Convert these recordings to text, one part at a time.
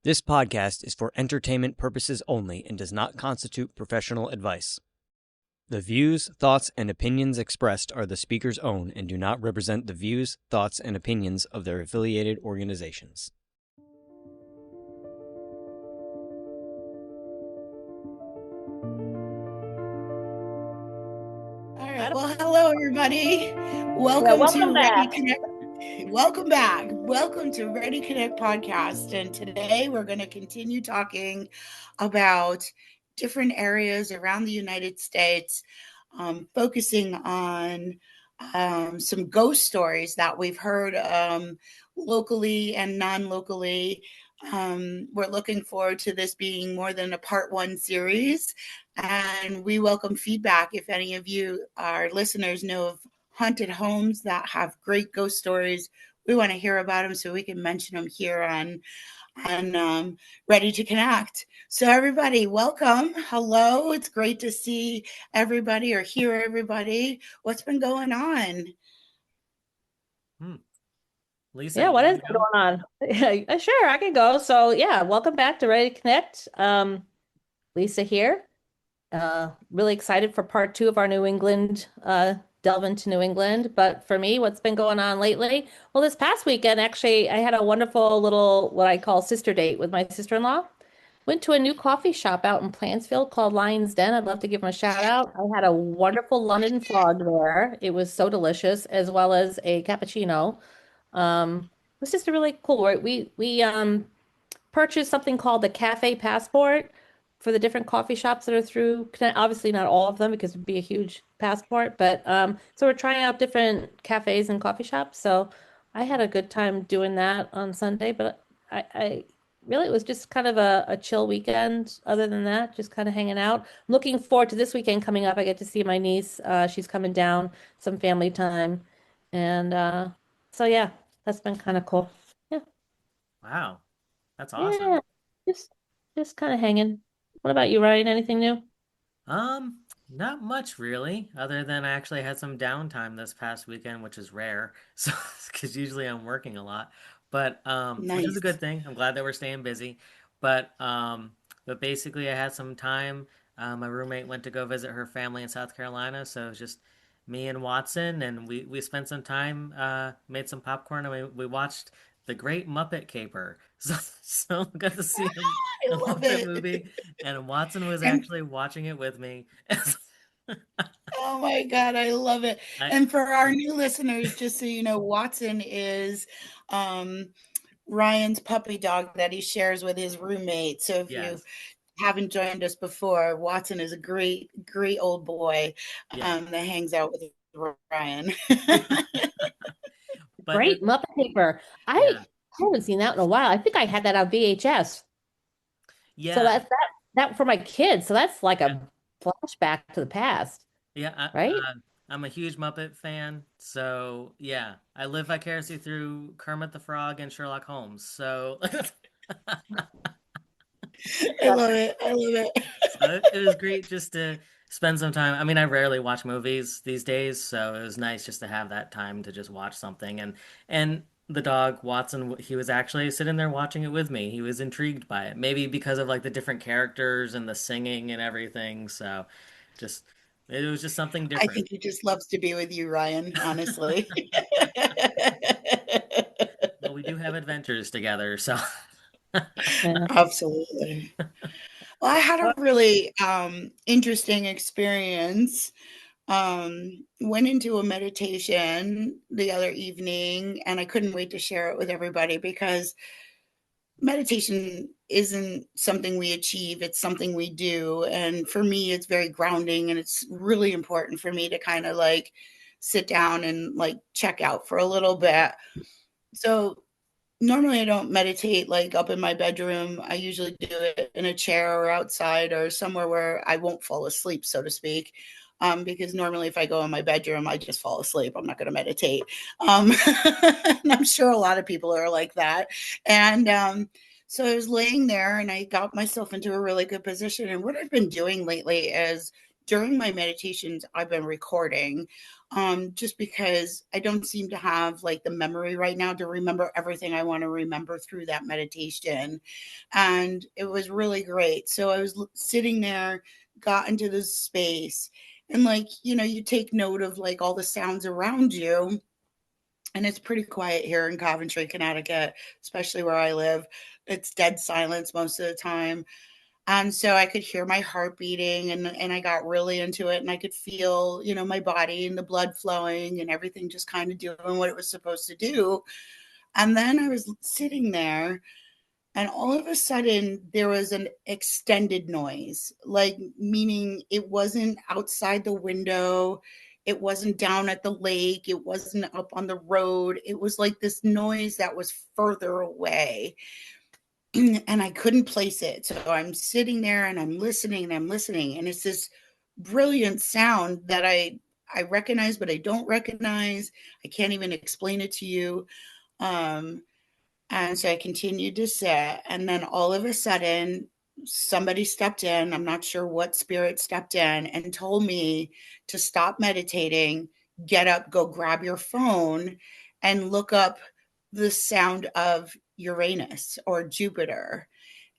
This podcast is for entertainment purposes only and does not constitute professional advice. The views, thoughts, and opinions expressed are the speaker's own and do not represent the views, thoughts, and opinions of their affiliated organizations. All right. Well, hello, everybody. Welcome to back. Ready Connect. Welcome back. Welcome to Ready Connect podcast. And today we're going to continue talking about different areas around the United States, focusing on some ghost stories that we've heard locally and non-locally. We're looking forward to this being more than a part one series, and we welcome feedback. If any of you, our listeners, know of haunted homes that have great ghost stories, we want to hear about them so we can mention them here on Ready to Connect. So everybody, welcome. Hello. It's great to see everybody or hear everybody. What's been going on? Lisa, yeah, what is going on? Sure, I can go. So yeah, welcome back to Ready to Connect. Lisa here. Really excited for part 2 of our New England delve into New England. But for me, what's been going on lately? Well, this past weekend, actually, I had a wonderful little, what I call sister date with my sister-in-law. Went to a new coffee shop out in Plantsville called Lion's Den. I'd love to give them a shout out. I had a wonderful London fog there. It was so delicious, as well as a cappuccino. It was just a really cool. We purchased something called the Cafe Passport for the different coffee shops that are through. Obviously, not all of them because it'd be a huge passport, but so we're trying out different cafes and coffee shops. So I had a good time doing that on Sunday, but I really, it was just kind of a chill weekend. Other than that, just kind of hanging out. I'm looking forward to this weekend coming up. I get to see my niece. She's coming down, some family time, and so yeah, that's been kind of cool. Yeah. Wow, that's awesome. Yeah, just kind of hanging. What about you, Ryan? Anything new? Not much really, other than I actually had some downtime this past weekend, which is rare. So, because usually I'm working a lot, but which is a Nice. good thing. I'm glad that we're staying busy. But basically, I had some time. My roommate went to go visit her family in South Carolina, so it was just me and Watson, and we spent some time, made some popcorn, and we watched The Great Muppet Caper. So I got to see I a love Muppet it. movie, and Watson was And actually watching it with me. oh my God, I love it. I And for our new listeners, just so you know, Watson is um, Ryan's puppy dog that he shares with his roommate. So if you yes, haven't joined us before, Watson is a great, great old boy yes, that hangs out with Ryan. but Great Muppet Paper. I yeah, haven't seen that in a while. I think I had that on VHS. So yeah, that for my kids. So that's like yeah, a flashback to the past, yeah. right? I'm a huge Muppet fan, so yeah, I live vicariously through Kermit the Frog and Sherlock Holmes. So, I love it. I love it. so it was great just to spend some time. I mean, I rarely watch movies these days, so it was nice just to have that time to just watch something. And the dog Watson, he was actually sitting there watching it with me. He was intrigued by it, maybe because of like the different characters and the singing and everything. So, just it was just something I different. think he just loves to be with you, Ryan, honestly. Well, we do have adventures together, so Yeah. Absolutely. Well, I had a really interesting experience. Went into a meditation the other evening, and I couldn't wait to share it with everybody because meditation isn't something we achieve, it's something we do. And for me, it's very grounding, and it's really important for me to kind of like sit down and like check out for a little bit. So normally I don't meditate like up in my bedroom. I usually do it in a chair or outside or somewhere where I won't fall asleep, so to speak. Because normally if I go in my bedroom, I just fall asleep. I'm not going to meditate. And I'm sure a lot of people are like that. And so I was laying there and I got myself into a really good position. And what I've been doing lately is during my meditations, I've been recording, just because I don't seem to have like the memory right now to remember everything I want to remember through that meditation. And it was really great. So I was sitting there, got into this space, and like, you take note of like all the sounds around you. And it's pretty quiet here in Coventry, Connecticut, especially where I live. It's dead silence most of the time. And so I could hear my heart beating, and I got really into it, and I could feel, my body and the blood flowing and everything just kind of doing what it was supposed to do. And then I was sitting there, and all of a sudden there was an extended noise, like meaning it wasn't outside the window. It wasn't down at the lake. It wasn't up on the road. It was like this noise that was further away. And I couldn't place it. So I'm sitting there and I'm listening and I'm listening. And it's this brilliant sound that I recognize, but I don't recognize. I can't even explain it to you. And so I continued to sit. And then all of a sudden, somebody stepped in. I'm not sure what spirit stepped in and told me to stop meditating, get up, go grab your phone, and look up the sound of Uranus or Jupiter.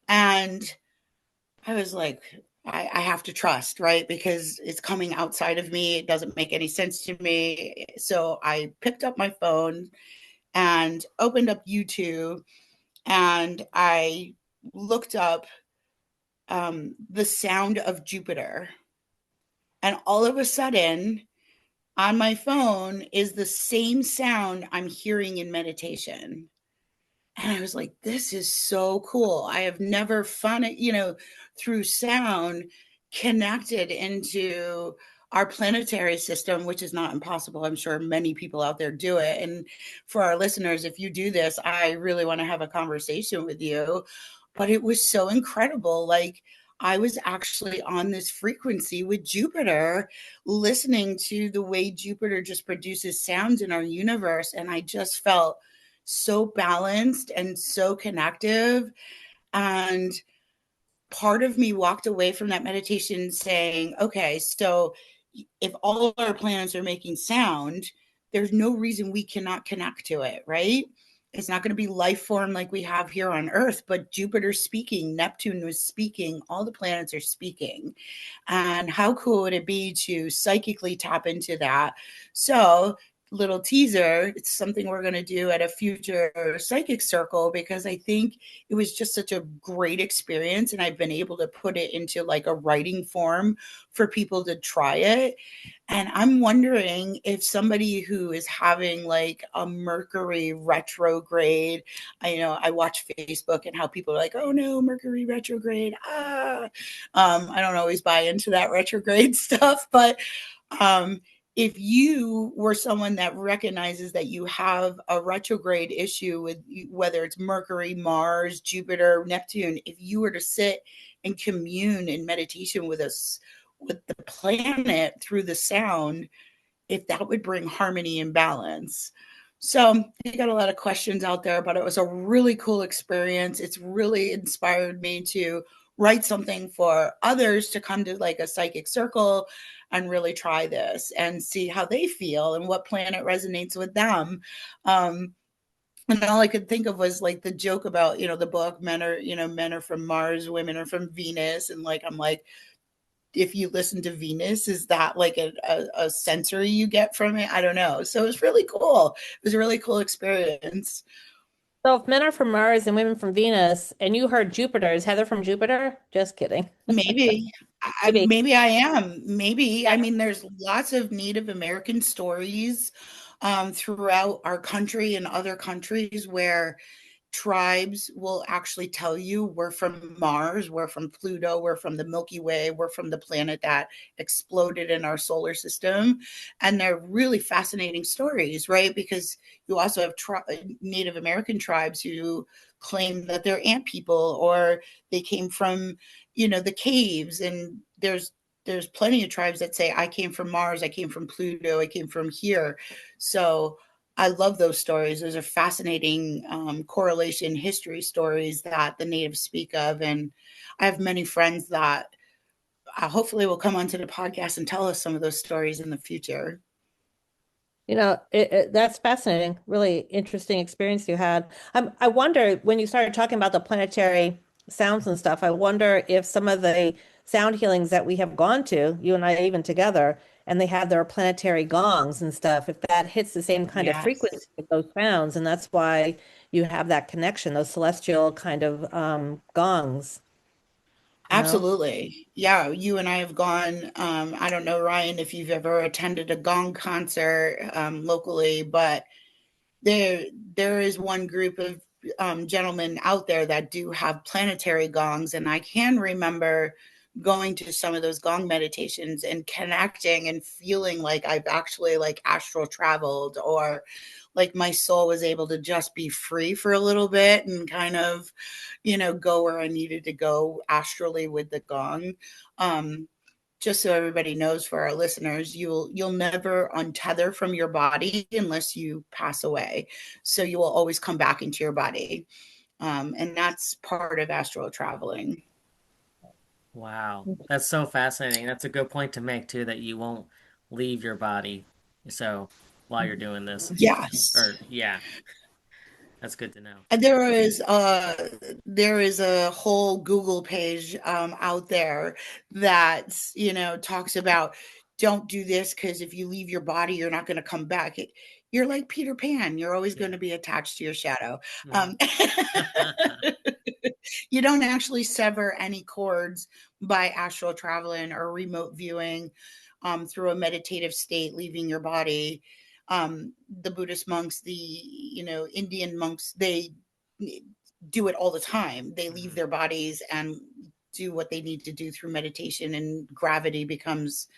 And I was like, I have to trust, right? Because it's coming outside of me. It doesn't make any sense to me. So I picked up my phone and opened up YouTube, and I looked up the sound of Jupiter. And all of a sudden, on my phone is the same sound I'm hearing in meditation. And I was like, this is so cool. I have never through sound connected into our planetary system, which is not impossible. I'm sure many people out there do it. And for our listeners, if you do this, I really want to have a conversation with you. But it was so incredible. Like, I was actually on this frequency with Jupiter, listening to the way Jupiter just produces sounds in our universe. And I just felt so balanced and so connective. And part of me walked away from that meditation saying, okay, so if all of our planets are making sound, there's no reason we cannot connect to it, right? It's not going to be life form like we have here on Earth, but Jupiter's speaking, Neptune was speaking, all the planets are speaking. And how cool would it be to psychically tap into that? So, little teaser, it's something we're going to do at a future psychic circle, because I think it was just such a great experience, and I've been able to put it into like a writing form for people to try it. And I'm wondering if somebody who is having like a Mercury retrograde, I watch Facebook and how people are like, oh no, Mercury retrograde. I don't always buy into that retrograde stuff, but if you were someone that recognizes that you have a retrograde issue with whether it's Mercury, Mars, Jupiter, Neptune, if you were to sit and commune in meditation with us, with the planet through the sound, if that would bring harmony and balance. So I got a lot of questions out there, but it was a really cool experience. It's really inspired me to write something for others to come to like a psychic circle and really try this and see how they feel and what planet resonates with them. And all I could think of was like the joke about, the book, men are from Mars, women are from Venus. And like, I'm like, if you listen to Venus, is that like a sensory you get from it? I don't know. So it was really cool. It was a really cool experience. So if men are from Mars and women from Venus, and you heard Jupiter, is Heather from Jupiter? Just kidding. Maybe. Maybe. Maybe I am. Maybe. I mean, there's lots of Native American stories throughout our country and other countries where tribes will actually tell you we're from Mars, we're from Pluto, we're from the Milky Way, we're from the planet that exploded in our solar system. And they're really fascinating stories, right? Because you also have Native American tribes who claim that they're ant people, or they came from, the caves. And there's plenty of tribes that say, I came from Mars, I came from Pluto, I came from here. So I love those stories. Those are fascinating correlation history stories that the natives speak of. And I have many friends that hopefully will come onto the podcast and tell us some of those stories in the future. That's fascinating. Really interesting experience you had. I wonder when you started talking about the planetary sounds and stuff, I wonder if some of the sound healings that we have gone to, you and I even together, and they have their planetary gongs and stuff, if that hits the same kind of frequency Yes. with those sounds, and that's why you have that connection, those celestial kind of gongs, you know? Absolutely. Yeah, you and I have gone. I don't know, Ryan, if you've ever attended a gong concert locally, but there there is one group of gentlemen out there that do have planetary gongs, and I can remember going to some of those gong meditations and connecting and feeling like I've actually like astral traveled, or like my soul was able to just be free for a little bit and kind of, go where I needed to go astrally with the gong. Um, just so everybody knows, for our listeners, you'll never untether from your body unless you pass away. So you will always come back into your body. And that's part of astral traveling. Wow, that's so fascinating. That's a good point to make too, that you won't leave your body. So while you're doing this, Yes. or yeah, that's good to know. There is a whole Google page out there that talks about, don't do this because if you leave your body, you're not going to come back. You're like Peter Pan. You're always going Yeah. to be attached to your shadow. Mhm. You don't actually sever any cords by astral traveling or remote viewing through a meditative state, leaving your body. The Buddhist monks, the Indian monks, they do it all the time. They leave Mhm. their bodies and do what they need to do through meditation, and gravity becomes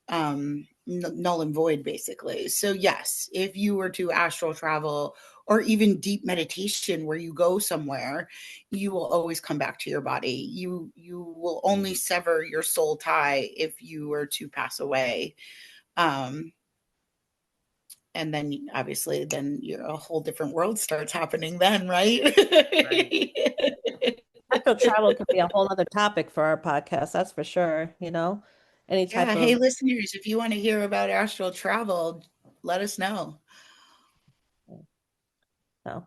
null and void, basically. So yes, if you were to astral travel or even deep meditation where you go somewhere, you will always come back to your body. You will only sever your soul tie if you were to pass away. um and then obviously then a whole different world starts happening then, right? Right. Astral travel could be a whole other topic for our podcast, that's for sure, any type Yeah, hey of, listeners, if you want to hear about astral travel, let us know. no.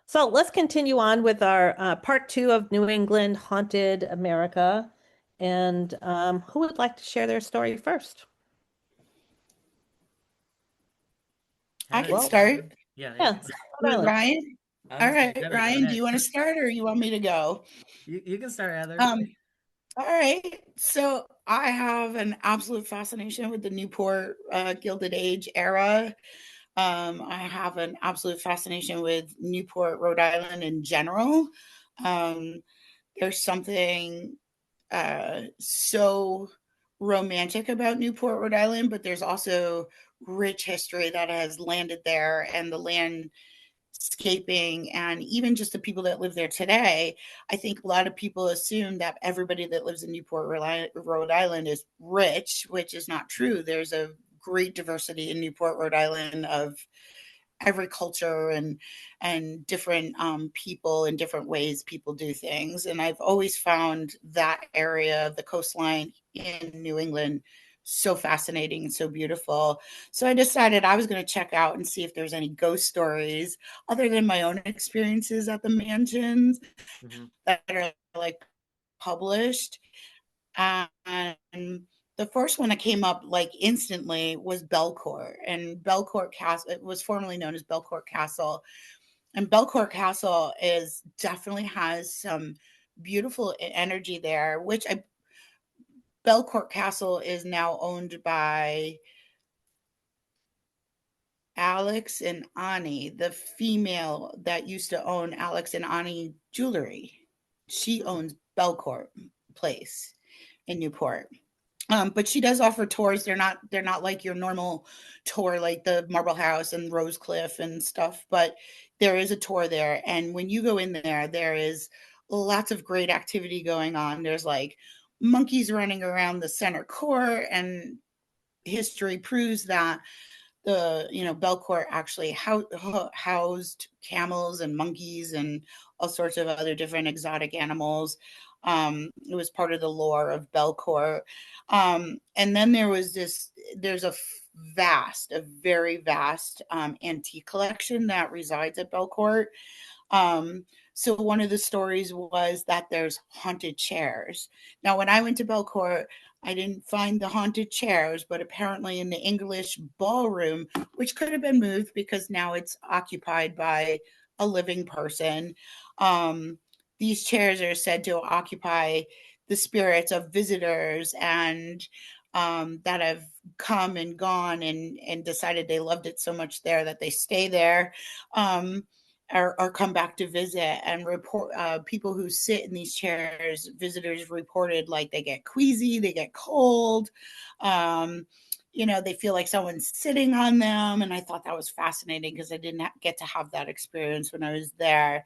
So let's continue on with our part two of New England Haunted America. And who would like to share their story first? I Heather, can you Well, want to start go? Yeah, there you yeah, go. Rhode with Island. Ryan. I All was gonna say, right, Heather, go Ryan, do ahead. you want to start or you want me to go? You can start, Heather. Um, all right. So I have an absolute fascination with the Newport Gilded Age era. I have an absolute fascination with Newport, Rhode Island in general. Um, there's something so romantic about Newport, Rhode Island, but there's also rich history that has landed there, and the landscaping, and even just the people that live there today. I think a lot of people assume that everybody that lives in Newport, Rhode Island is rich, which is not true. There's a great diversity in Newport, Rhode Island of every culture and different people and different ways people do things. And I've always found that area of the coastline in New England so fascinating and so beautiful. So I decided I was going to check out and see if there's any ghost stories other than my own experiences at the mansions Hmm. that are like published. And the first one that came up like instantly was Belcourt. And Belcourt Castle, it was formerly known as Belcourt Castle. And Belcourt Castle is definitely has some beautiful energy there, which Belcourt Castle is now owned by Alex and Ani, the female that used to own Alex and Ani Jewelry. She owns Belcourt Place in Newport. But she does offer tours. They're not like your normal tour, like the Marble House and Rose Cliff and stuff. But there is a tour there, and when you go in there, there is lots of great activity going on. There's like monkeys running around the center court, and history proves that Belcourt actually housed camels and monkeys and all sorts of other different exotic animals. It was part of the lore of Belcourt. And then there's a very vast antique collection that resides at Belcourt. So one of the stories was that there's haunted chairs. Now, when I went to Belcourt, I didn't find the haunted chairs, but apparently in the English ballroom, which could have been moved because now it's occupied by a living person, these chairs are said to occupy the spirits of visitors and that have come and gone and decided they loved it so much there that they stay there. Or come back to visit and report. People who sit in these chairs, visitors reported like they get queasy, they get cold, they feel like someone's sitting on them. And I thought that was fascinating because I didn't get to have that experience when I was there.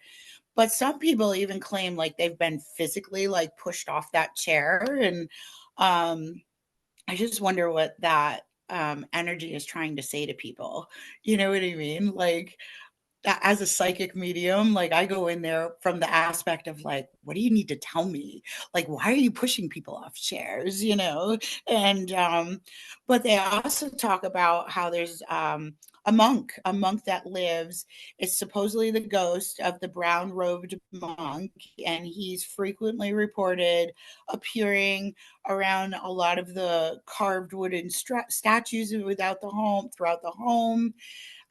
But some people even claim like they've been physically like pushed off that chair. And I just wonder what that energy is trying to say to people. You know what I mean? Like, as a psychic medium, like I go in there from the aspect of like, what do you need to tell me? Like, why are you pushing people off chairs? And but they also talk about how there's a monk that lives. It's supposedly the ghost of the brown robed monk, and he's frequently reported appearing around a lot of the carved wooden statues throughout the home.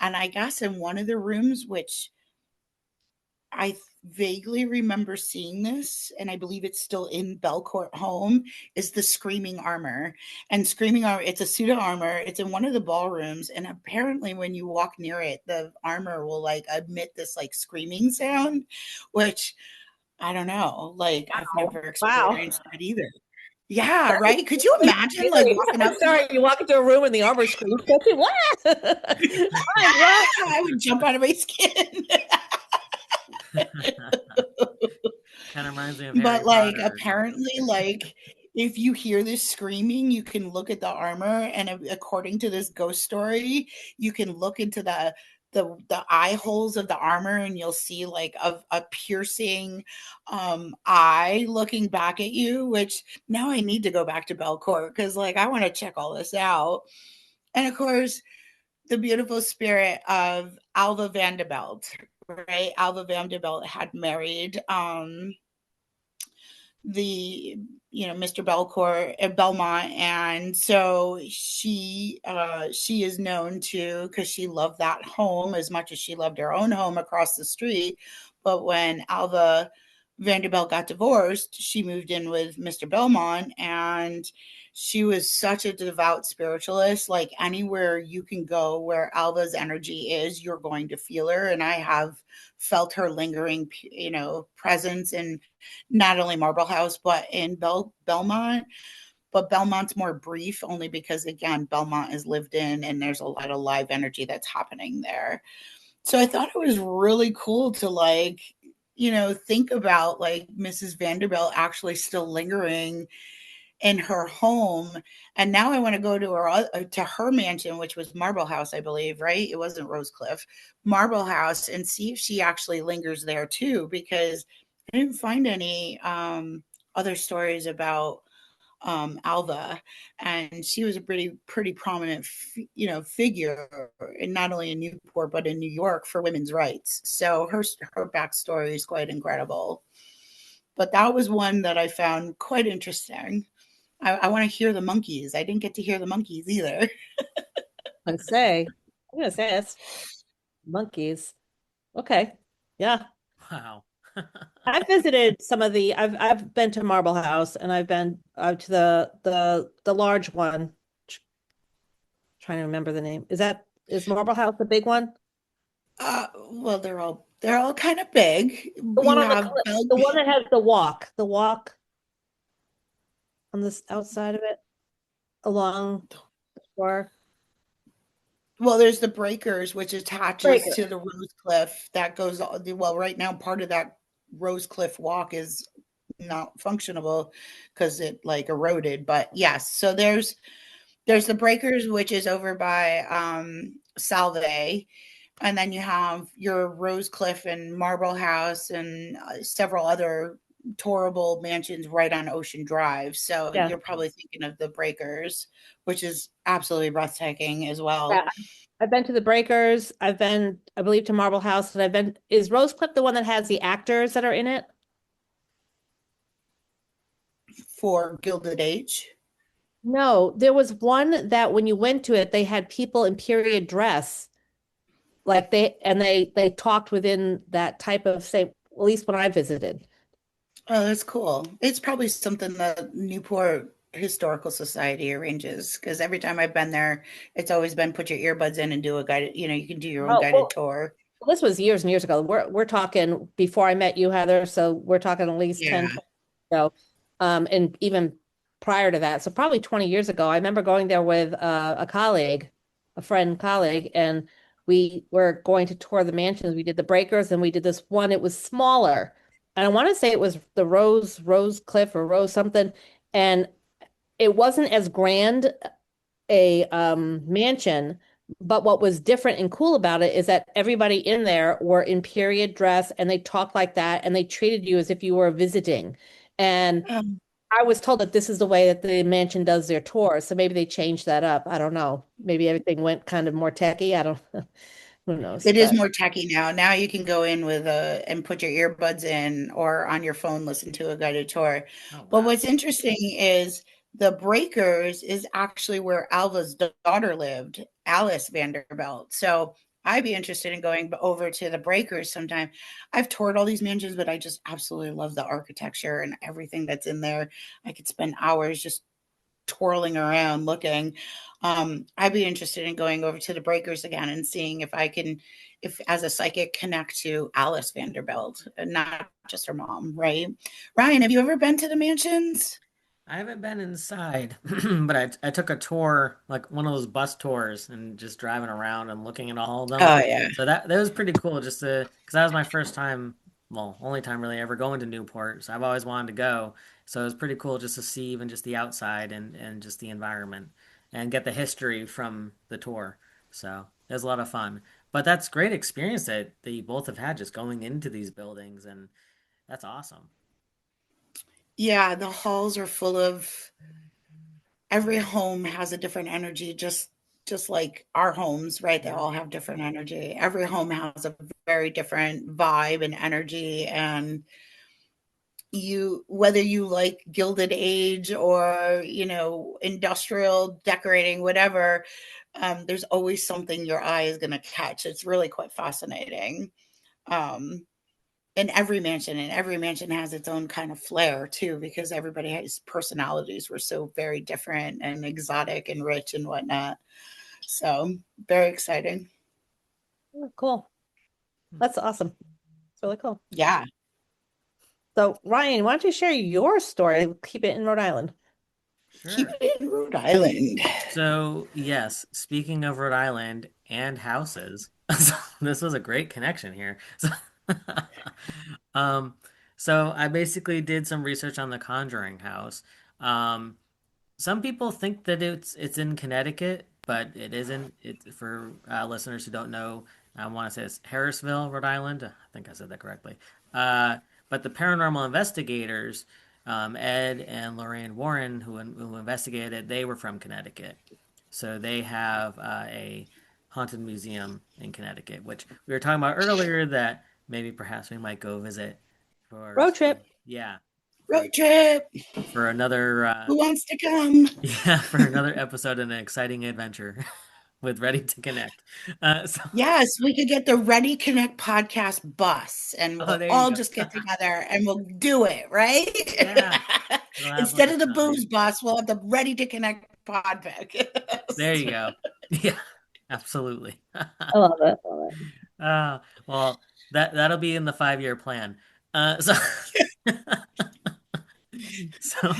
And I guess in one of the rooms, which I vaguely remember seeing this, and I believe it's still in Belcourt Home, is the Screaming Armor. And Screaming Armor, it's a pseudo armor. It's in one of the ballrooms, and apparently when you walk near it, the armor will like emit this like screaming sound, which I don't know. Like I've never experienced that either. Yeah, right. Could you imagine like walking up? Sorry, you walk into a room and the armor screams. What? I would jump out of my skin. Kind of reminds me of Harry But like Potter. apparently, like if you hear this screaming, you can look at the armor, and according to this ghost story, you can look into the eye holes of the armor, and you'll see like a piercing eye looking back at you. Which now I need to go back to Belcourt because like I want to check all this out. And of course, the beautiful spirit of Alva Vanderbilt, right? Alva Vanderbilt had married Mr. Belmont, and so she is known to, because she loved that home as much as she loved her own home across the street. But when Alva Vanderbilt got divorced, she moved in with Mr. Belmont, and she was such a devout spiritualist. Like anywhere you can go where Alva's energy is, you're going to feel her. And I have felt her lingering, presence in not only Marble House, but in Belmont. But Belmont's more brief only because, again, Belmont is lived in and there's a lot of live energy that's happening there. So I thought it was really cool to like, think about like Mrs. Vanderbilt actually still lingering in her home. And now I want to go to her mansion, which was Marble House, I believe, right? It wasn't Rosecliff, Marble House, and see if she actually lingers there too, because I didn't find any other stories about Alva, and she was a pretty prominent, figure, and not only in Newport but in New York for women's rights. So her backstory is quite incredible. But that was one that I found quite interesting. I want to hear the monkeys. I didn't get to hear the monkeys either. I'm gonna say it's monkeys. Okay, yeah. Wow. I've visited some of I've been to Marble House, and I've been to the large one. Trying to remember the name. Is Marble House the big one? Well, they're all kind of big. The one the one that has the walk on this outside of it, along the shore. Well, there's the Breakers, which attaches to the Rosecliff. That goes well. Right now, part of that Rosecliff walk is not functionable because it like eroded. But yes, so there's There's the Breakers, which is over by Salve, and then you have your Rose Cliff and Marble House and several other tourable mansions right on Ocean Drive. So Yeah. you're probably thinking of the Breakers, which is absolutely breathtaking as well. Yeah. I've been to the Breakers. I've been, I believe, to Marble House, and I've been, is Rose Cliff the one that has the actors that are in it? For Gilded Age. No, there was one that when you went to it, they had people in period dress. Like they talked within that type of say, at least when I visited. Oh, that's cool. It's probably something that Newport Historical Society arranges because every time I've been there, it's always been put your earbuds in and do a guided, you can do your own Oh, guided well, tour. this was years and years ago. We're talking before I met you, Heather. So we're talking at least Yeah. 10, 20 years ago. And even prior to that. So probably 20 years ago, I remember going there with a colleague, a friend colleague, and we were going to tour the mansions. We did the Breakers and we did this one. It was smaller. And I want to say it was the Rose Cliff or Rose something. And it wasn't as grand a mansion, but what was different and cool about it is that everybody in there were in period dress and they talked like that and they treated you as if you were visiting. And Um, I was told that this is the way that the mansion does their tours. So maybe they changed that up. I don't know. Maybe everything went kind of more techy. I don't who knows, it is but more techy now. Now you can go in with a and put your earbuds in or on your phone listen to a guided tour. Oh, But wow. what's interesting is the Breakers is actually where Alva's daughter lived, Alice Vanderbilt. So I'd be interested in going over to the Breakers sometime. I've toured all these mansions, but I just absolutely love the architecture and everything that's in there. I could spend hours just twirling around looking. I'd be interested in going over to the Breakers again and seeing if I can, if as a psychic, connect to Alice Vanderbilt and not just her mom, right? Ryan, have you ever been to the mansions? I haven't been inside, but I took a tour, like one of those bus tours, and just driving around and looking at all of them. Oh yeah. So that was pretty cool, just to because that was my first time, well, only time really ever going to Newport. So I've always wanted to go. So it was pretty cool just to see even just the outside and just the environment and get the history from the tour. So it was a lot of fun. But that's great experience that you both have had just going into these buildings, and that's awesome. Yeah, the halls are full of every home has a different energy, just like our homes, right? They Yeah. all have different energy. Every home has a very different vibe and energy, and you whether you like Gilded Age or industrial decorating, whatever, there's always something your eye is going to catch. It's really quite fascinating. um and every mansion has its own kind of flair too, because everybody has personalities were so very different and exotic and rich and whatnot. So very exciting. oh, cool. That's awesome. It's really cool. Yeah. So Ryan, why don't you share your story? Keep it in Rhode Island. Keep Sure. it in Rhode Island. So, yes, speaking of Rhode Island and houses, so this was a great connection here. So, um, so I basically did some research on the Conjuring House. Um, some people think that it's in Connecticut, but it isn't. It for listeners who don't know, I want to say it's Harrisville, Rhode Island. I think I said that correctly. Uh, but the paranormal investigators, Ed and Lorraine Warren, who investigated, they were from Connecticut, so they have a haunted museum in Connecticut, which we were talking about earlier. That maybe perhaps we might go visit for Road trip. yeah for Road trip. for another Who wants to come? yeah, for another episode in an exciting adventure with Ready to Connect. So, Yes, we could get the Ready Connect podcast bus and oh, we'll there you all go. just get together and we'll do it, right? Yeah, we'll have like Instead a of the zombie. booze bus, we'll have the Ready to Connect There podcast. you go. Yeah, absolutely. I love it. Love it. Uh, well, that'll be in the 5-year plan. So, so,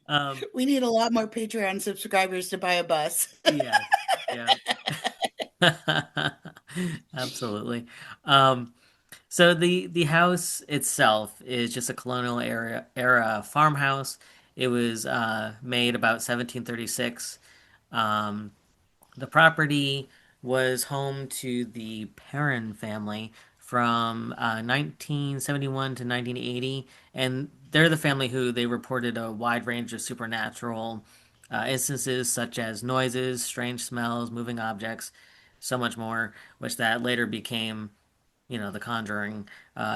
um, We need a lot more Patreon subscribers to buy a bus. yes, yeah, absolutely. Um, So the house itself is just a colonial era farmhouse. It was made about 1736. Um, the property was home to the Perrin family from 1971 to 1980, and they're the family who they reported a wide range of supernatural instances such as noises, strange smells, moving objects, so much more, which that later became, the Conjuring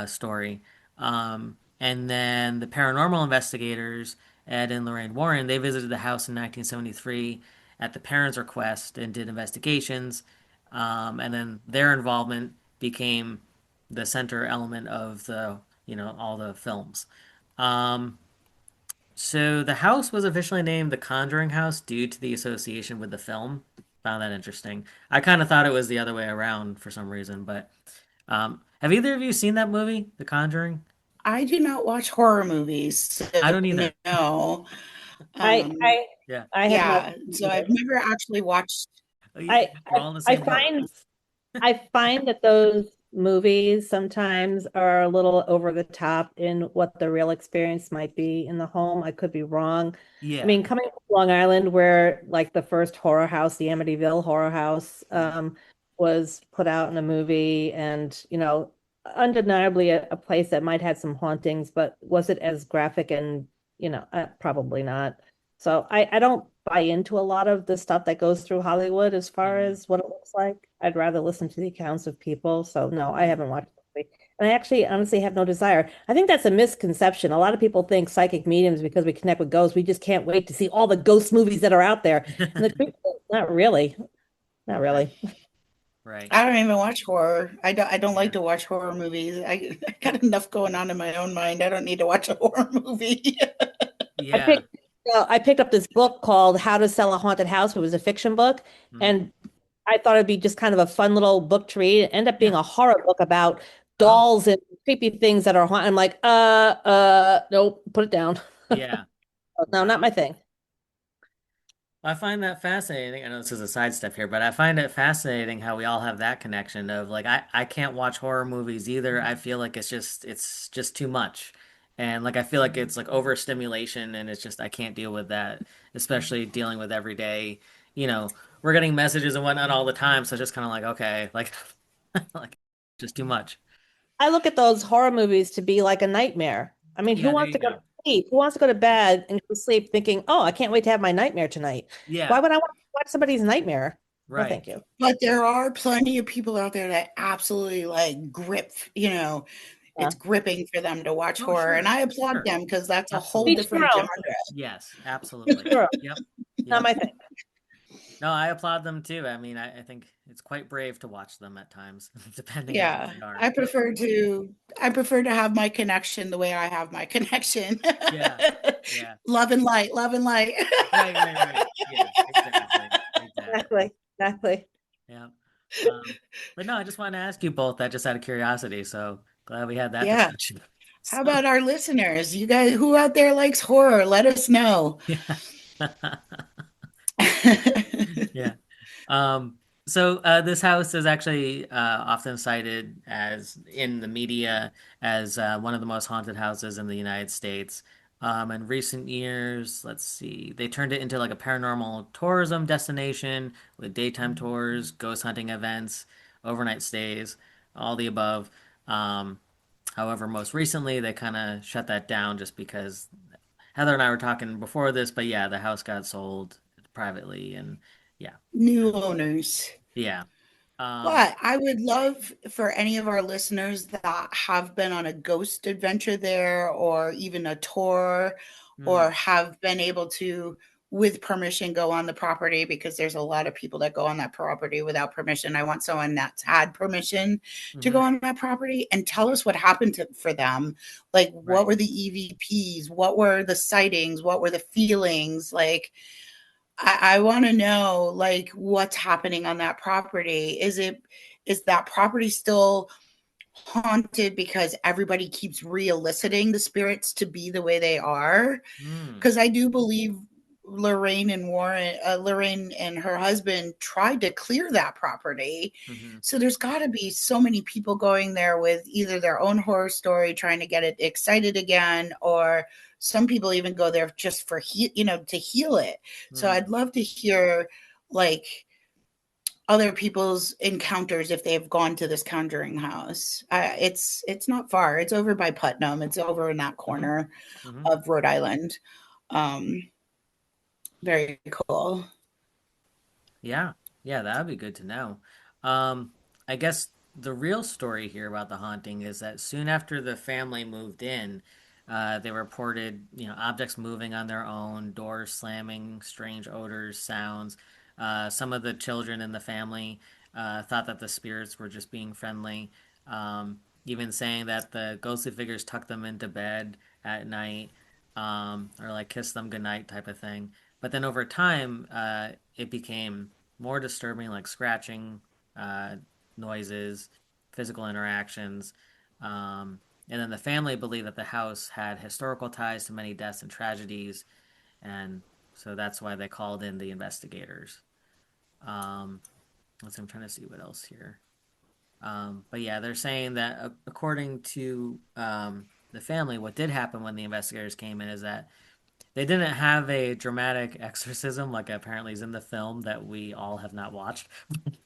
story. And then the paranormal investigators, Ed and Lorraine Warren, they visited the house in 1973 at the parents' request and did investigations. And then their involvement became the center element of all the films. Um, so the house was officially named the Conjuring House due to the association with the film. Found that interesting. I kind of thought it was the other way around for some reason, but have either of you seen that movie, The Conjuring? I do not watch horror movies, I so don't either. no. I Um, I Yeah. I have not yeah, seen so I've either. never actually watched. I We're all in the I same boat. find I find that those movies sometimes are a little over the top in what the real experience might be in the home. I could be wrong. I Yeah. mean, coming from Long Island, where like the first horror house, the Amityville Horror House, Yeah. was put out in a movie, and undeniably a place that might have some hauntings, but was it as graphic and probably not. So I don't buy into a lot of the stuff that goes through Hollywood as far Mhm. as what it looks like. I'd rather listen to the accounts of people. So no, I haven't watched the movie. And I actually honestly have no desire. I think that's a misconception. A lot of people think psychic mediums, because we connect with ghosts, we just can't wait to see all the ghost movies that are out there. And the truth is, not really. Not Right. really. Right. I don't even watch horror. I don't Yeah. like to watch horror movies. I got enough going on in my own mind. I don't need to watch a horror movie. I Yeah. picked I picked up this book called How to Sell a Haunted House. It was a fiction book, Mhm. and I thought it'd be just kind of a fun little book to read. It ended up being Yeah. a horror book about Oh, dolls and creepy things that are haunted. I'm like, nope, put it down. yeah. No, not Wow. my thing. I find that fascinating. I know this is a side step here, but I find it fascinating how we all have that connection of like I can't watch horror movies either. I feel like it's just too much. And like I feel like it's like overstimulation and it's just I can't deal with that, especially dealing with everyday, you know, we're getting messages and whatnot all the time, so it's just kind of like okay, like like just too much. I look at those horror movies to be like a nightmare. I mean, who Yeah, there wants you to go to go. sleep? Who wants to go to bed and go to sleep thinking, oh, I can't wait to have my nightmare tonight? Why Yeah, would I want to watch somebody's nightmare? No, right. thank you. But there are plenty of people out there that absolutely like Yeah. it's gripping for them to watch Oh, horror. And sure. I applaud Sure. them because that's a whole Each their different own. genre. Yes, Each absolutely. their own. Yep. Not Yep. my thing. No, I applaud them too. I mean, I think it's quite brave to watch them at times, depending on what Yeah. they are. I prefer to have my connection the way I have my connection. Yeah, yeah. Love and light, love and light. Right, right, right. Yeah, exactly. Exactly. Exactly. Exactly. Yeah. But no, I just wanted to ask you both that just out of curiosity. So glad we had that Yeah. discussion. How So, about our listeners? You guys, who out there likes horror? Let us know. yeah. Yeah. So this house is actually often cited as in the media as one of the most haunted houses in the United States. In recent years, let's see, they turned it into like a paranormal tourism destination with daytime tours, ghost hunting events, overnight stays, all the above. Um, However, most recently they kind of shut that down just because Heather and I were talking before this, but yeah, the house got sold privately and yeah. New owners. Yeah. Um, But I would love for any of our listeners that have been on a ghost adventure there or even a tour hmm, or have been able to, with permission, go on the property because there's a lot of people that go on that property without permission. I want someone that's had permission to hmm, go on that property and tell us what happened for them. Like, what right. were the EVPs? What were the sightings? What were the feelings? Like, I want to know like what's happening on that property. Is that property still haunted because everybody keeps re-eliciting the spirits to be the way they are? Hmm, Because I do believe Lorraine and her husband tried to clear that property. Hmm. So there's got to be so many people going there with either their own horror story, trying to get it excited again, or some people even go there just for to heal it. So Mm. I'd love to hear like other people's encounters if they've gone to this Conjuring house. It's not far. It's over by Putnam. It's over in that Hmm. corner Hmm. of Rhode Island. Um, Very cool. Yeah, yeah, that would be good to know. Um, I guess the real story here about the haunting is that soon after the family moved in, they reported, objects moving on their own, doors slamming, strange odors, sounds. Some of the children in the family thought that the spirits were just being friendly, even saying that the ghostly figures tucked them into bed at night, or like kiss them goodnight type of thing. But then over time, it became more disturbing, like scratching, uh, noises, physical interactions. And then the family believed that the house had historical ties to many deaths and tragedies, and so that's why they called in the investigators. Um, I'm trying to see what else here. But yeah, they're saying that according to the family, what did happen when the investigators came in is that they didn't have a dramatic exorcism like apparently is in the film that we all have not watched.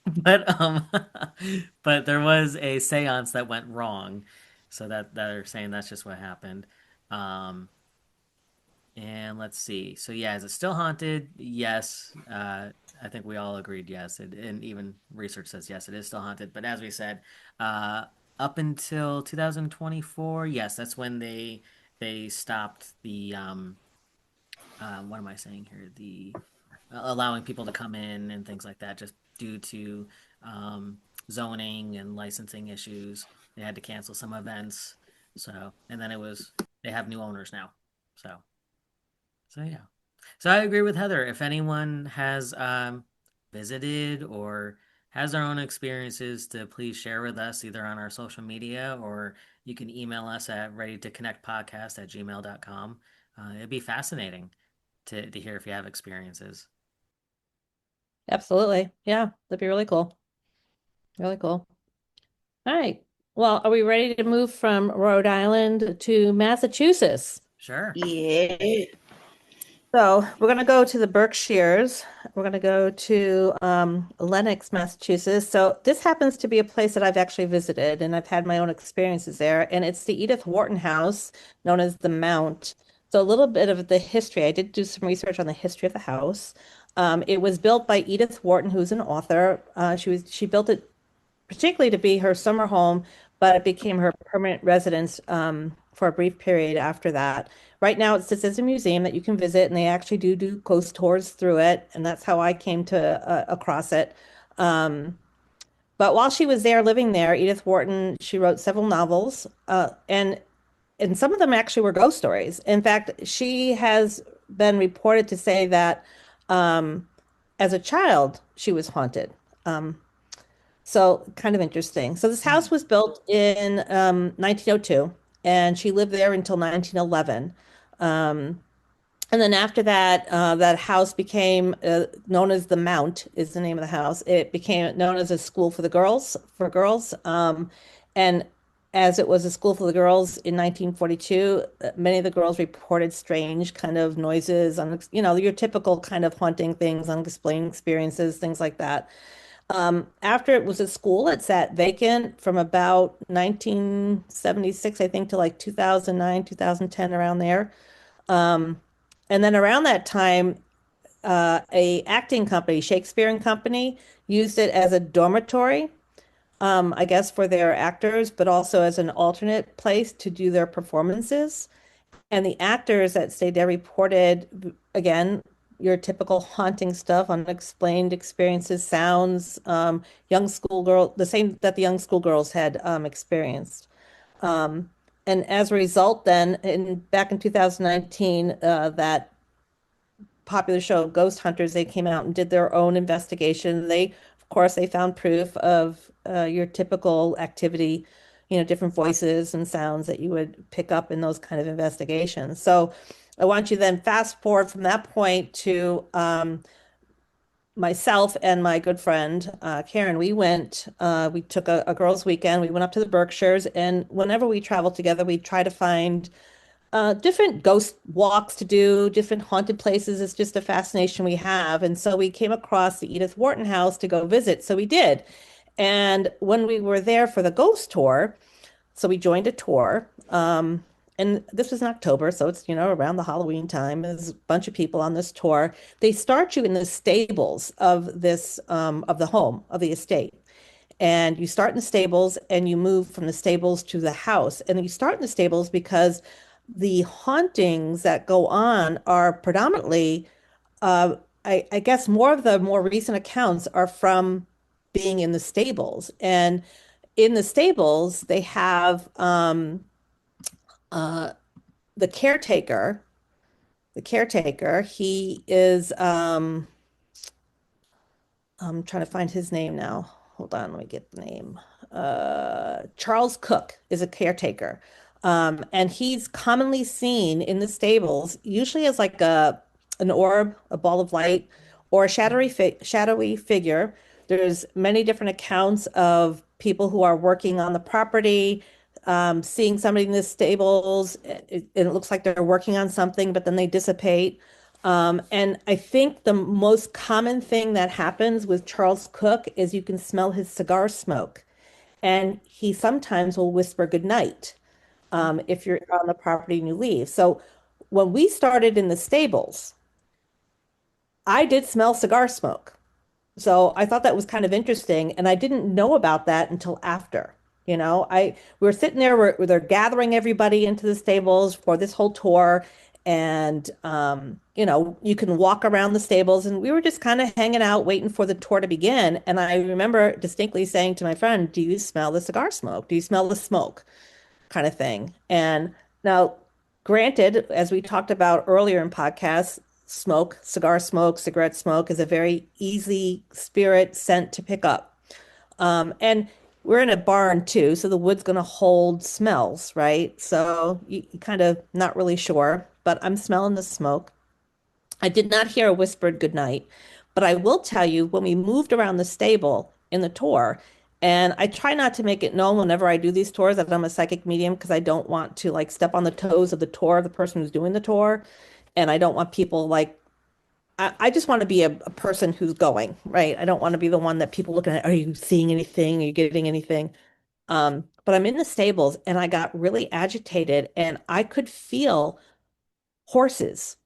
But but there was a séance that went wrong. So that are saying that's just what happened. Um and let's see. So yeah, is it still haunted? Yes. I think we all agreed yes. And even research says yes, it is still haunted. But as we said, uh up until 2024, yes, that's when they stopped the what am I saying here? The allowing people to come in and things like that, just due to zoning and licensing issues. They had to cancel some events. So, and then they have new owners now. So, so yeah. So I agree with Heather. If anyone has visited or has their own experiences, to please share with us either on our social media, or you can email us at readytoconnectpodcast@gmail.com. It'd be fascinating to hear if you have experiences. Absolutely. Yeah, that'd be really cool. Really cool. All right. Well, are we ready to move from Rhode Island to Massachusetts? Sure. Yeah. So we're going to go to the Berkshires. We're going to go to Lenox, Massachusetts. So this happens to be a place that I've actually visited, and I've had my own experiences there. And it's the Edith Wharton House, known as the Mount. So a little bit of the history. I did do some research on the history of the house. It was built by Edith Wharton, who's an author. She built it particularly to be her summer home, but it became her permanent residence for a brief period after that. Right now, it sits as a museum that you can visit, and they actually do ghost tours through it, and that's how I came to across it. Um, but while she was there, living there, Edith Wharton, she wrote several novels, and some of them actually were ghost stories. In fact, she has been reported to say that um, as a child, she was haunted. Um, so kind of interesting. So this Hmm. house was built in 1902, and she lived there until 1911. Um, and then after that, that house became known as the Mount is the name of the house. It became known as a school for the girls, for girls. And as it was a school for the girls in 1942, many of the girls reported strange kind of noises, your typical kind of haunting things, unexplained experiences, things like that. After it was a school, it sat vacant from about 1976, I think, to like 2009, 2010, around there. Um, and then around that time, a acting company, Shakespeare and Company, used it as a dormitory, I guess, for their actors, but also as an alternate place to do their performances. And the actors that stayed there reported, again, your typical haunting stuff, unexplained experiences, sounds, young schoolgirl, the same that the young schoolgirls had experienced. Um, and as a result, then, back in 2019, that popular show Ghost Hunters, they came out and did their own investigation. Of course, they found proof of your typical activity, different voices and sounds that you would pick up in those kind of investigations. So I want you to then fast forward from that point to myself and my good friend Karen. We took a girls' weekend. We went up to the Berkshires, and whenever we travel together, we try to find different ghost walks to do, different haunted places. It's just a fascination we have. And so we came across the Edith Wharton house to go visit. So we did. And when we were there for the ghost tour, so we joined a tour. And this was in October, so it's, around the Halloween time. There's a bunch of people on this tour. They start you in the stables of this, of the home, of the estate. And you start in the stables and you move from the stables to the house. And you start in the stables because the hauntings that go on are predominantly, I guess more of the more recent accounts are from being in the stables. And in the stables, they have uh, the caretaker. The caretaker, he is, I'm trying to find his name now. Hold on, let me get the name. Charles Cook is a caretaker. And he's commonly seen in the stables, usually as like an orb, a ball of light, or a shadowy figure. There's many different accounts of people who are working on the property, seeing somebody in the stables, and it looks like they're working on something, but then they dissipate. And I think the most common thing that happens with Charles Cook is you can smell his cigar smoke, and he sometimes will whisper good night if you're on the property and you leave. So when we started in the stables, I did smell cigar smoke. So I thought that was kind of interesting, and I didn't know about that until after. We were sitting there where they're gathering everybody into the stables for this whole tour, and you can walk around the stables, and we were just kind of hanging out, waiting for the tour to begin. And I remember distinctly saying to my friend, "Do you smell the cigar smoke? Do you smell the smoke?" Kind of thing. And now, granted, as we talked about earlier in podcasts, cigar smoke, cigarette smoke is a very easy spirit scent to pick up. And we're in a barn too, so the wood's going to hold smells, right? So you kind of not really sure, but I'm smelling the smoke. I did not hear a whispered goodnight, but I will tell you when we moved around the stable in the tour, and I try not to make it known whenever I do these tours that I'm a psychic medium because I don't want to like step on the toes of the tour, the person who's doing the tour, and I don't want people like I just want to be a person who's going, right? I don't want to be the one that people looking at, are you seeing anything? Are you getting anything? But I'm in the stables and I got really agitated and I could feel horses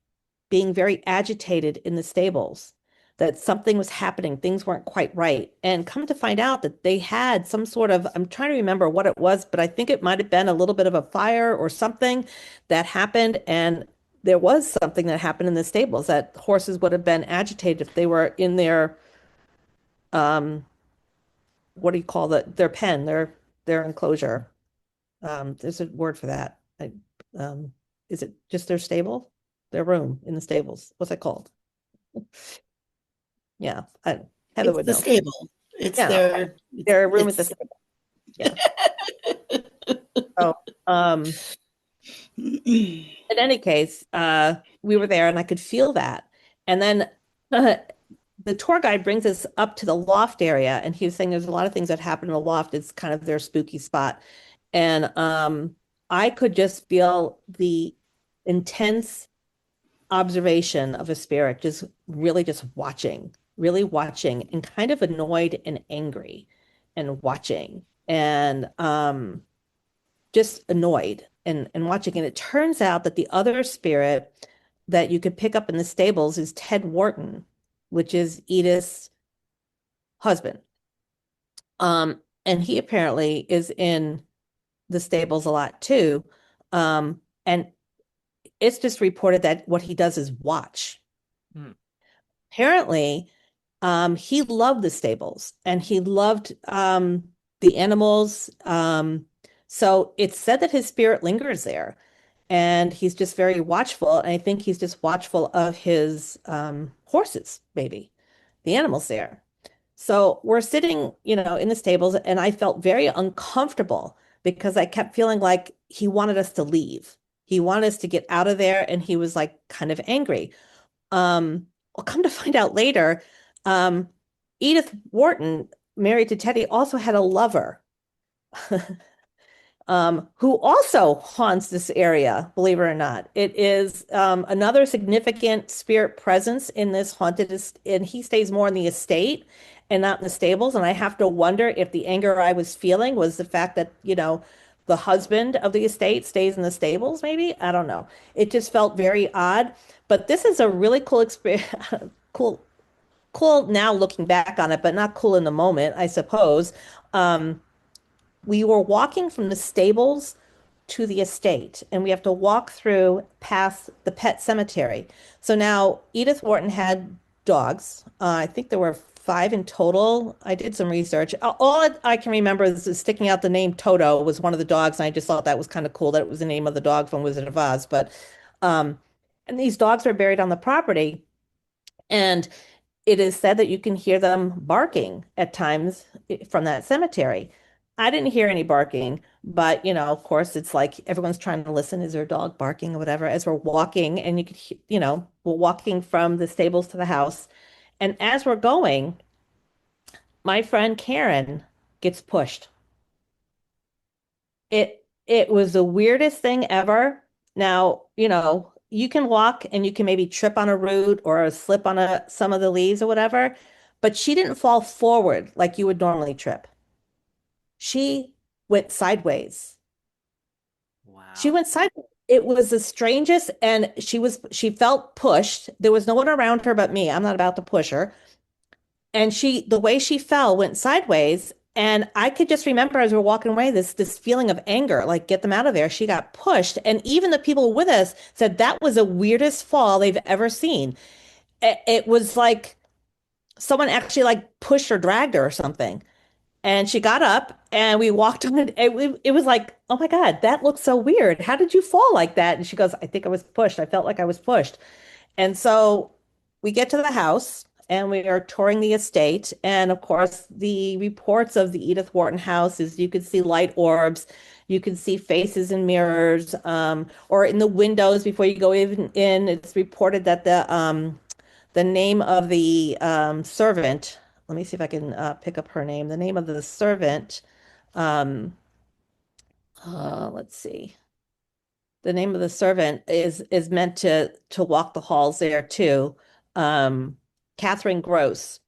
being very agitated in the stables, that something was happening, things weren't quite right. And come to find out that they had some sort of, I'm trying to remember what it was, but I think it might have been a little bit of a fire or something that happened. And there was something that happened in the stables that horses would have been agitated if they were in their, um, what do you call their pen, their enclosure. There's a word for that. Um, is it just their stable? Their room in the stables. What's it called? Yeah, Heather It's would the know. stable. It's Yeah, their room at the it's stable. Yeah. So, in any case, we were there and I could feel that. And then the tour guide brings us up to the loft area, and he was saying there's a lot of things that happen in the loft. It's kind of their spooky spot. And I could just feel the intense observation of a spirit, just really just watching, really watching, and kind of annoyed and angry and watching and just annoyed and watching. And it turns out that the other spirit that you could pick up in the stables is Ted Wharton, which is Edith's husband. And he apparently is in the stables a lot too. And it's just reported that what he does is watch. Hmm. Apparently, he loved the stables and he loved the animals. So it's said that his spirit lingers there and he's just very watchful. And I think he's just watchful of his horses, maybe the animals there. So we're sitting, in the stables, and I felt very uncomfortable because I kept feeling like he wanted us to leave. He wanted us to get out of there, and he was like kind of angry. Well, come to find out later, Edith Wharton, married to Teddy, also had a lover who also haunts this area, believe it or not. It is another significant spirit presence in this and he stays more in the estate and not in the stables. And I have to wonder if the anger I was feeling was the fact that, the husband of the estate stays in the stables, maybe. I don't know. It just felt very odd. But this is a really cool experience, cool now looking back on it, but not cool in the moment, I suppose. We were walking from the stables to the estate, and we have to walk through past the pet cemetery. So now Edith Wharton had dogs. I think there were 5 in total. I did some research. All I can remember is sticking out the name Toto was one of the dogs, and I just thought that was kind of cool that it was the name of the dog from Wizard of Oz. But and these dogs are buried on the property, and it is said that you can hear them barking at times from that cemetery. I didn't hear any barking, but of course, it's like everyone's trying to listen. Is there a dog barking or whatever? As we're walking, and you could, we're walking from the stables to the house, and as we're going, my friend Karen gets pushed. It was the weirdest thing ever. Now, you can walk and you can maybe trip on a root or slip on some of the leaves or whatever, but she didn't fall forward like you would normally trip. She went sideways. Wow. She went sideways. It was the strangest, and she felt pushed. There was no one around her but me. I'm not about to push her. And the way she fell went sideways. And I could just remember as we're walking away, this feeling of anger, like get them out of there. She got pushed. And even the people with us said that was the weirdest fall they've ever seen. It was like someone actually like pushed or dragged her or something. And she got up and we walked on it. It was like, oh my God, that looks so weird. How did you fall like that? And she goes, I think I was pushed. I felt like I was pushed. And so we get to the house and we are touring the estate. And of course, the reports of the Edith Wharton house is you could see light orbs, you can see faces in mirrors, or in the windows before you go even in. It's reported that the name of the servant, let me see if I can pick up her name. The name of the servant, let's see. The name of the servant is meant to walk the halls there too. Catherine Gross.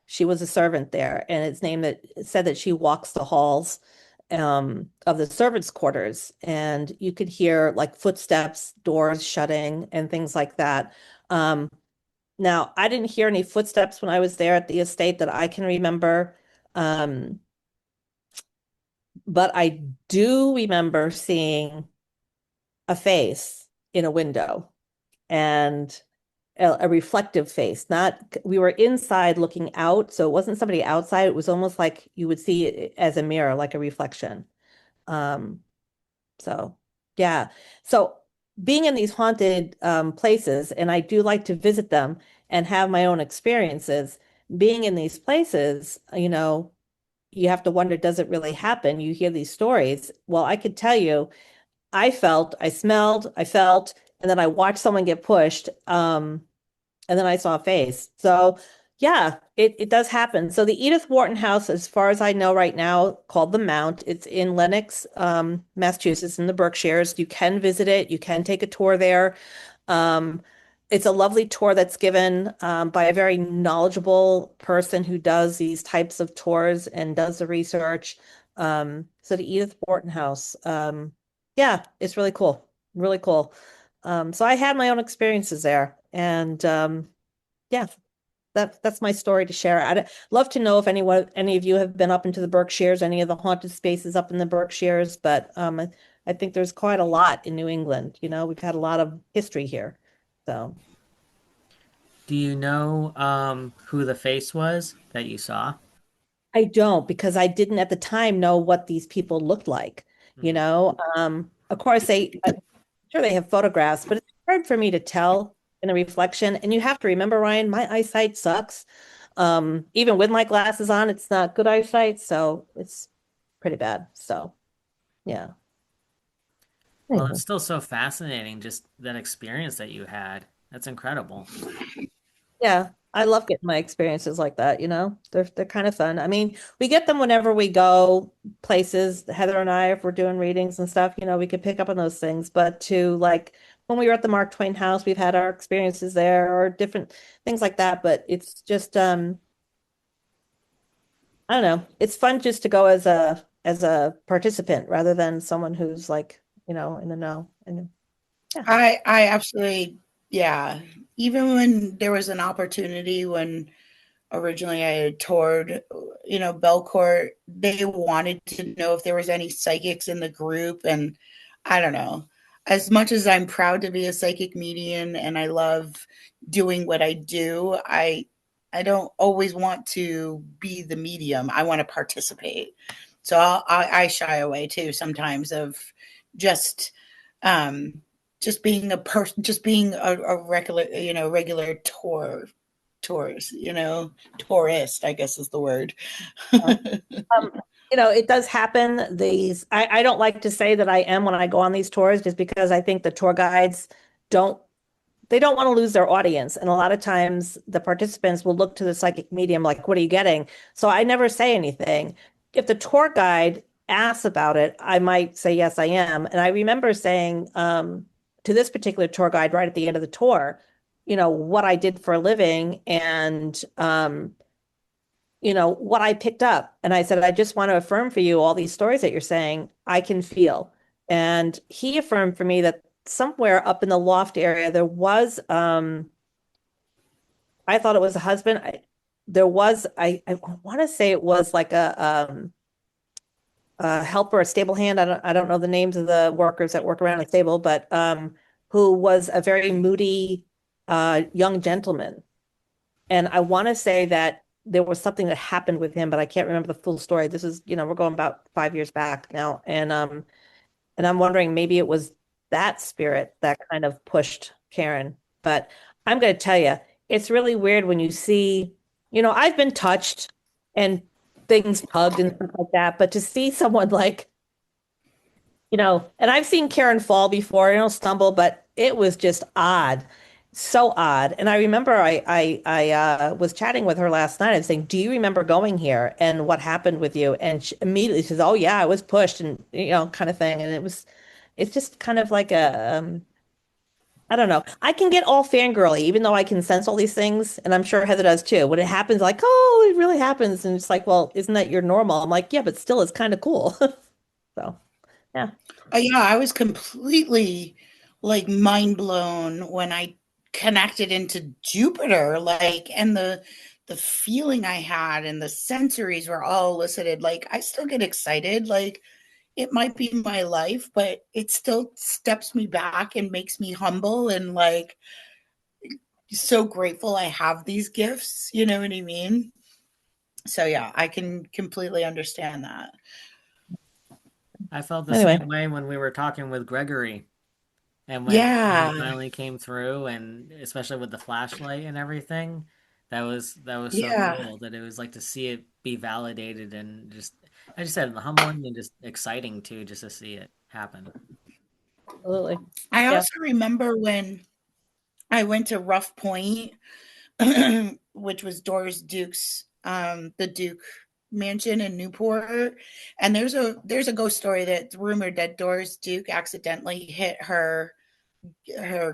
She was a servant there, and it's named that it said that she walks the halls of the servants' quarters, and you could hear like footsteps, doors shutting, and things like that. Now, I didn't hear any footsteps when I was there at the estate that I can remember. But I do remember seeing a face in a window and a reflective face. We were inside looking out, so it wasn't somebody outside. It was almost like you would see it as a mirror, like a reflection. So yeah. So being in these haunted places, and I do like to visit them and have my own experiences, being in these places, you have to wonder, does it really happen? You hear these stories. Well, I could tell you, I felt, I smelled, I felt, and then I watched someone get pushed, and then I saw a face. So yeah, it does happen. So the Edith Wharton house, as far as I know right now, called the Mount. It's in Lenox, Massachusetts, in the Berkshires. You can visit it. You can take a tour there. It's a lovely tour that's given by a very knowledgeable person who does these types of tours and does the research. So the Edith Wharton house, yeah, it's really cool, really cool. So I had my own experiences there, and yeah, that's my story to share. I'd love to know if any of you have been up into the Berkshires, any of the haunted spaces up in the Berkshires, but I think there's quite a lot in New England. We've had a lot of history here. So, Do you know who the face was that you saw? I don't, because I didn't at the time know what these people looked like. Of course I'm sure they have photographs, but it's hard for me to tell in a reflection. And you have to remember, Ryan, my eyesight sucks. Even with my glasses on, it's not good eyesight, so it's pretty bad. So, yeah. Well, Anyway. it's still so fascinating, just that experience that you had. That's incredible. Yeah, I love getting my experiences like that, you know. They're kind of fun. I mean, we get them whenever we go places. Heather and I, if we're doing readings and stuff, you know, we could pick up on those things. But to like when we were at the Mark Twain house, we've had our experiences there or different things like that. But it's just I don't know. It's fun just to go as a participant rather than someone who's like, you know, in the know. And yeah. I absolutely, yeah. Even when there was an opportunity when originally I had toured, Belcourt, they wanted to know if there was any psychics in the group. And I don't know. As much as I'm proud to be a psychic medium and I love doing what I do, I don't always want to be the medium. I want to participate. So I shy away too sometimes of just um just being a person, just being a regular, regular tourist, tourist, I guess is the word. Um, you know, it does happen. I don't like to say that I am when I go on these tours, just because I think the tour guides don't, they don't want to lose their audience. And a lot of times the participants will look to the psychic medium like, what are you getting? So I never say anything. If the tour guide asks about it, I might say, yes, I am. And I remember saying to this particular tour guide right at the end of the tour, you know, what I did for a living and you know, what I picked up. And I said, I just want to affirm for you all these stories that you're saying, I can feel. And he affirmed for me that somewhere up in the loft area, there was, I thought it was a husband. There was, I want to say it was like a helper, a stable hand. I don't know the names of the workers that work around the stable, but who was a very moody young gentleman. And I want to say that there was something that happened with him, but I can't remember the full story. This is, you know, we're going about 5 years back now. And I'm wondering maybe it was that spirit that kind of pushed Karen. But I'm going to tell you, it's really weird when you see, you know, I've been touched and things hugged and stuff like that, but to see someone like, you know, and I've seen Karen fall before, you know, stumble, but it was just odd, so odd. And I remember I was chatting with her last night and saying, "Do you remember going here and what happened with you?" And she immediately says, "Oh yeah, I was pushed," and you know, kind of thing. And it's just kind of like I don't know. I can get all fangirly, even though I can sense all these things, and I'm sure Heather does too. When it happens, like, oh, it really happens, and it's like, well, isn't that your normal? I'm like, yeah, but still, it's kind of cool. So, yeah. Yeah, I was completely like mind blown when I connected into Jupiter, like, and the feeling I had and the sensories were all elicited. Like, I still get excited. Like, it might be my life, but it still steps me back and makes me humble and like so grateful I have these gifts. You know what I mean? So yeah, I can completely understand that. I felt the Anyway. same way when we were talking with Gregory and when he Yeah. finally came through, and especially with the flashlight and everything, that was so Yeah. cool that it was like to see it be validated and just, I just said, humbling and just exciting too, just to see it happen. Absolutely. I Yeah. also remember when I went to Rough Point, which was Doris Duke's, the Duke mansion in Newport. And there's a ghost story that's rumored that Doris Duke accidentally hit her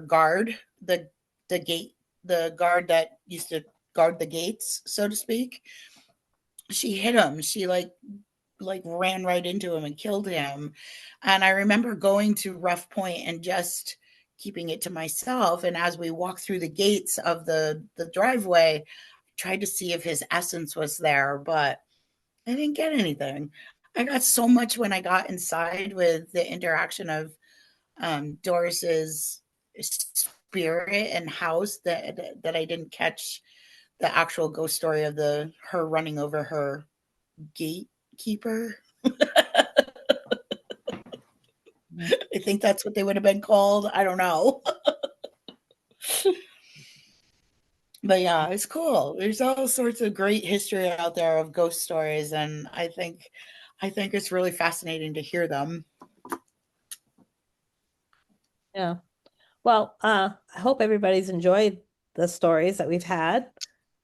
guard, the gate, the guard that used to guard the gates, so to speak. She hit him. She like ran right into him and killed him. And I remember going to Rough Point and just keeping it to myself. And as we walked through the gates of the driveway, I tried to see if his essence was there, but I didn't get anything. I got so much when I got inside with the interaction of Doris's spirit and house that I didn't catch the actual ghost story of the her running over her gatekeeper. I think that's what they would have been called. I don't know. But yeah, it's cool. There's all sorts of great history out there of ghost stories, and I think it's really fascinating to hear them. Yeah. Well, I hope everybody's enjoyed the stories that we've had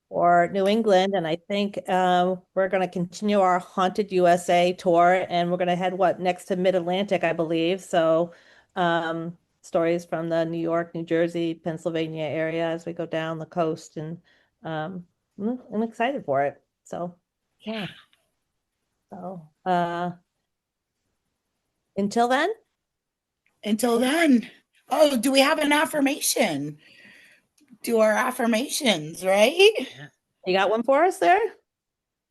for New England, and I think we're going to continue our Haunted USA tour, and we're going to head next to Mid-Atlantic, I believe. So, stories from the New York, New Jersey, Pennsylvania area as we go down the coast, and I'm excited for it. So, yeah. So, until then, Until then. Oh, do we have an affirmation? Do our affirmations, right? Yeah. you got one for us there?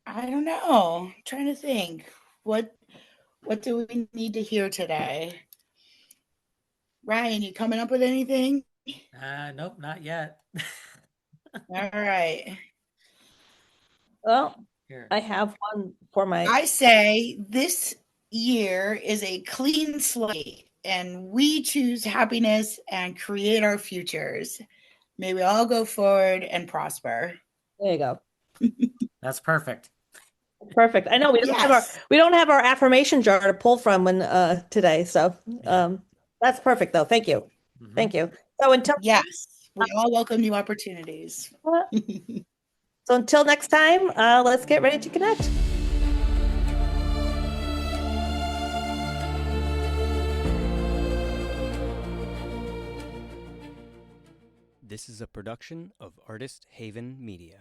I don't know. I'm trying to think. What do we need to hear today? Ryan, you coming up with anything? Nope, not yet. All right. Well, Here. I have one for my. I say this year is a clean slate and we choose happiness and create our futures. May we all go forward and prosper. There you go. That's perfect. Perfect. I know Yes. we don't have our affirmation jar to pull from when today, so that's perfect though. Thank you. Mhm. Thank you. So Yes. We all welcome new opportunities. until next time, let's get ready to connect. This is a production of Artist Haven Media.